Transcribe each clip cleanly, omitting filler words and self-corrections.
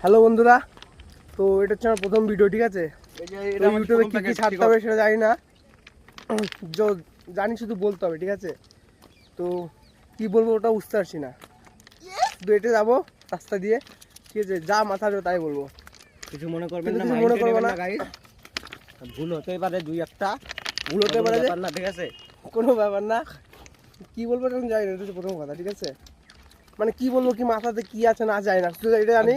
Hello বন্ধুরা, তো এটা হচ্ছে আমার প্রথম ভিডিও, ঠিক আছে? ইউটিউবে কী কী ছাড়তে হবে সেটা জানি না, জানি শুধু বলতে হবে, ঠিক আছে? তো কী বলবো ওটা বুঝতে পারছি না, শুধু এটা যাবো রাস্তা দিয়ে, ঠিক আছে? যা মাথা আসবে তাই বলবো, কিছু মনে করবেন না, মনে করবো না। ভুল হতে পারে, দুই একটা ভুল হতে পারে না, ঠিক আছে? কোনো ব্যাপার না। কী বলবো এটা জানি না, এটা হচ্ছে প্রথম কথা, ঠিক আছে? মানে কি বলবো, কি মাথাতে কি আছে না যায় না, শুধু এটা জানি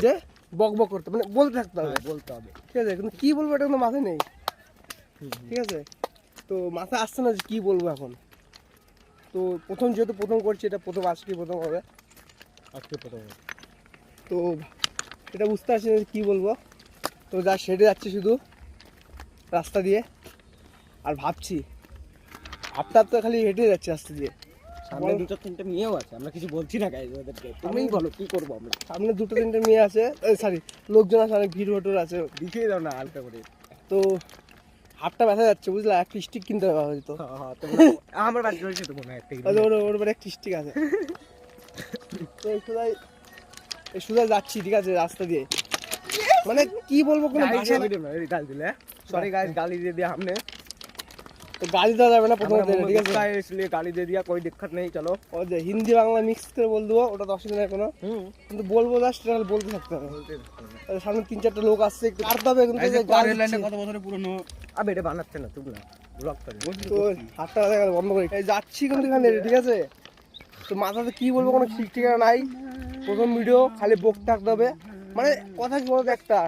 যে বক বক করতে, মানে বলতে থাকতে হবে, বলতে হবে, ঠিক আছে? কিন্তু কি বলবো এটা কিন্তু মাথায় নেই, ঠিক আছে? তো মাথায় আসছে না যে কী বলবো এখন। তো প্রথম যেহেতু প্রথম করছি, এটা প্রথম আজকে প্রথম হবে, তো এটা বুঝতে পারছি না যে কী বলবো। তো যা সেটে যাচ্ছি শুধু রাস্তা দিয়ে, আর ভাবছি আপনার তো খালি হেঁটে যাচ্ছে রাস্তা দিয়ে, সামনে দুটো তিনটে মেয়েও আছে, আমরা কিছু বলছি না গাইজ ওদেরকে, তুমিই বলো কি করবো আমরা। সামনে দুটো তিনটে মেয়ে আছে, সরি লোকজন আছে, অনেক ভিড় ভোটর আছে, দেখিয়ে দাও না হালকা করে। তো হাতটা ব্যথা যাচ্ছে বুঝলা, একটা স্টিক কিনতে হবে হয়তো। আমার বাড়ি রয়েছে তো মনে হয় একটা, ওর উপরে একটা স্টিক আছে। তো এই সোজা যাচ্ছি, ঠিক আছে, রাস্তা দিয়ে, মানে কি বলবো কোনো ভাষা না। সরি গাইজ, গালি दे दिया हमने, তো গালি দেওয়া যাবে না প্রথমে, ঠিক আছে? इसलिए गाली दे दिया, कोई दिक्कत नहीं, चलो। ও যে হিন্দি বাংলা মিক্স করে বল দেবো, ওটা দশ দিনের কোনো, কিন্তু বলবো জাস্ট বলতে থাকতে হবে। সামনে 3-4টা লোক আসছে, একটু কাটতে হবে, কিন্তু কত বছরের পুরনো আবে এটা বানাচ্ছে না তুমি না ব্লগ করে, তো হাতটা ব্যথা গেল, বন্ধ করে যাচ্ছি কিন্তু এখানে, ঠিক আছে? তো মাথাতে কি বলবো কোনো ঠিক ঠিকানা নাই, প্রথম ভিডিও খালি বকতে থাকতে হবে, মানে কথা কি বলবো একটা,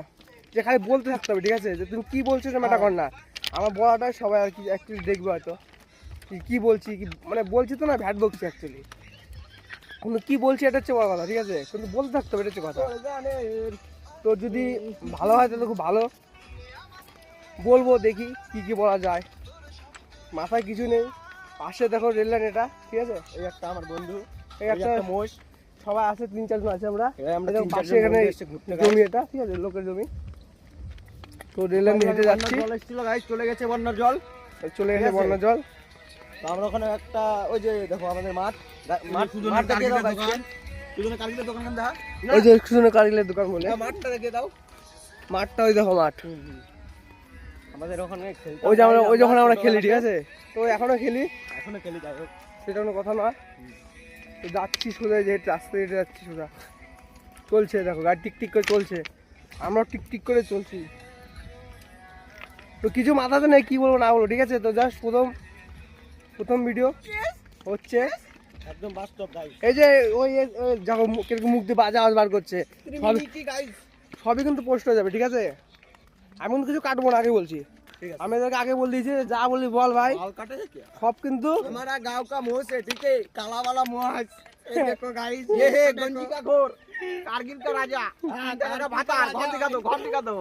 যে খালি বলতে থাকতে হবে, ঠিক আছে? যে তুমি কি বলছো এটা ম্যাটার কর না, আমার বলাটাই সবাই আর কি অ্যাকচুয়ালি দেখবে হয়তো কি বলছি, কি মানে বলছি তো না, ভ্যাট বকছি অ্যাকচুয়ালি, কিন্তু কি বলছি এটা হচ্ছে বড় কথা, ঠিক আছে? কিন্তু বলতে থাকতে হবে, এটা হচ্ছে কথা। তো যদি ভালো হয় তাহলে খুব ভালো, বলবো, দেখি কি কি বলা যায়, মাথায় কিছু নেই। পাশে দেখো রেল লাইন, এটা ঠিক আছে? এই একটা আমার বন্ধু, এই একটা মোষ, সবাই আছে, 3-4 জন আছে, আমরা আমরা পাশে এখানে জমি, এটা ঠিক আছে, লোকের জমি। তো রেল লাইন হেঁটে যাচ্ছি, জল এসেছিল গাইজ, চলে গেছে বন্যার জল, চলে গেছে বন্যার জল। তো আমরা ওখানে একটা, ওই যে দেখো আমাদের মাঠটা দেখিয়ে দাও গাইজ, সুজনের কারিগরের দোকান দেখা, ওই যে সুজনের কারিগরের দোকান বলে, মাঠটা দেখিয়ে দাও, মাঠটা ওই দেখো মাঠ, আমাদের ওখানে ওই যে আমরা ওই যখন আমরা খেলি, ঠিক আছে? তো এখনো খেলি, যাই হোক, সেটা কোনো কথা না। তো যাচ্ছি সোজা, যে রাস্তা হেঁটে যাচ্ছি সোজা, চলছে দেখো গাড়ি টিকটিক করে চলছে, আমরাও টিকটিক করে চলছি। তো কিছু মাথাতে নেই কি বলবো না বলবো, ঠিক আছে? তো জাস্ট প্রথম ভিডিও হচ্ছে একদম বাস্তব গাইজ, এই যে ওই দেখো কিরকম মুখ দিয়ে বাজে আওয়াজ বার করছে, সবই কিন্তু পোস্ট হয়ে যাবে, ঠিক আছে? আমি কিন্তু কিছু কাটবো না, আগে বলছি, আমি এদেরকে আগে বল দিয়েছি, যা বলি বল ভাই, সব কিন্তু हमारा गांव का मोश है, ठीक है, काला वाला मोश, ये देखो गाइस, ये है गंजी का घोड़, कारगिल का राजा, 3 টাকা का भातार, घर दिखा दो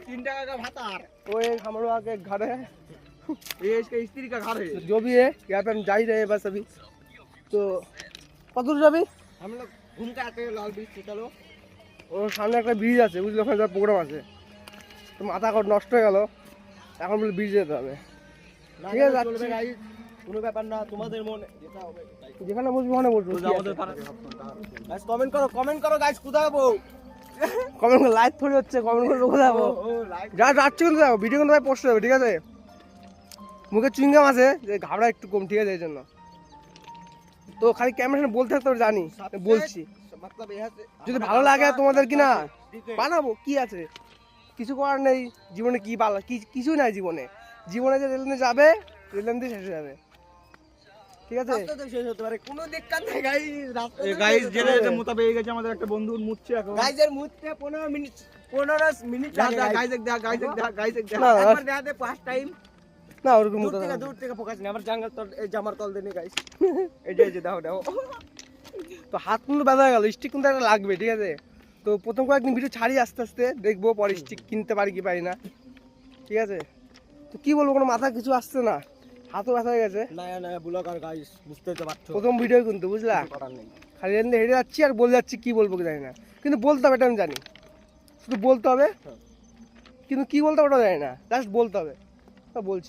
3 টাকা का भातार, वो एक हम लोग के घर है, ये इसके स्त्री का घर है, जो भी है यहाँ पे हम जा ही रहे हैं बस अभी। तो কত দূর যাবি? हम लोग घूम के आते हैं लाल ब्रिज से, चलो। ওর সামনে একটা ব্রিজ আছে, বুঝলি, ওখানে যাওয়ার প্রোগ্রাম আছে, তো মাথা নষ্ট হয়ে গেল, এখন বলে ব্রিজ যেতে হবে, ঠিক আছে? চলবে গাইস, কোনো ব্যাপার না, তোমাদের মনে যেটা হবে যেখানে বলবি ওখানে বলবো, গাইস কমেন্ট করো গাইস, কোথায় যাবো, কমেন্ট করে লাইভ থরি হচ্ছে, কমেন্ট করে লোক যাবো, যা যাচ্ছি কিন্তু যাবো, ভিডিও কিন্তু ভাই পোস্ট হবে, ঠিক আছে? মুখে চুইংগাম আছে, যে ঘাবড়া একটু কম, ঠিক আছে? এই জন্য তো খালি ক্যামেরা সামনে বলতে থাকতে হবে, জানি বলছি, যদি ভালো লাগে তোমাদের কিনা বানাবো, কি আছে, কিছু করার নেই জীবনে, কি পালা কিছু নাই জীবনে, যে রেললাইনে যাবে, রেললাইন দিয়ে শেষ হয়ে যাবে, ঠিক আছে? শেষ হতে পারে, কোনো দিক্কত নাই গাইস, গাইস জেনে মোতা পেয়ে গেছে আমাদের একটা বন্ধুর মুচ্ছে, এখন গাইস এর মুততে 15 মিনিট লাগে গাইস, না একবার দেখা দে ফার্স্ট টাইম, না ওরকম মুতা দূর থেকে ফোকাস নেই, আমার জাঙ্গাল তল, এই জামার তল দেনি গাইস, এই যে দাও তো হাত কিন্তু ব্যথা হয়ে গেল, স্টিক কিন্তু একটা লাগবে, ঠিক আছে? তো প্রথম কয়েকদিন ভিডিও ছাড়ি, আস্তে আস্তে দেখবো পরে স্টিক কিনতে পারি কি পারি না, ঠিক আছে? তো কি বলবো, কোনো মাথা কিছু আসছে না, হাতও ব্যথা হয়ে গেছে, না ব্লগার গাইস, বুঝতেই তো পারছো, প্রথম ভিডিও কিন্তু, বুঝলা, করার নেই, খালি হেঁটে যাচ্ছি আর বলে যাচ্ছি, কি বলবো কি জানি না, কিন্তু বলতে হবে, এটা আমি জানি, শুধু বলতে হবে, কিন্তু কি বলতে হবে ওটা জানি না, জাস্ট বলতে হবে, তা বলছি।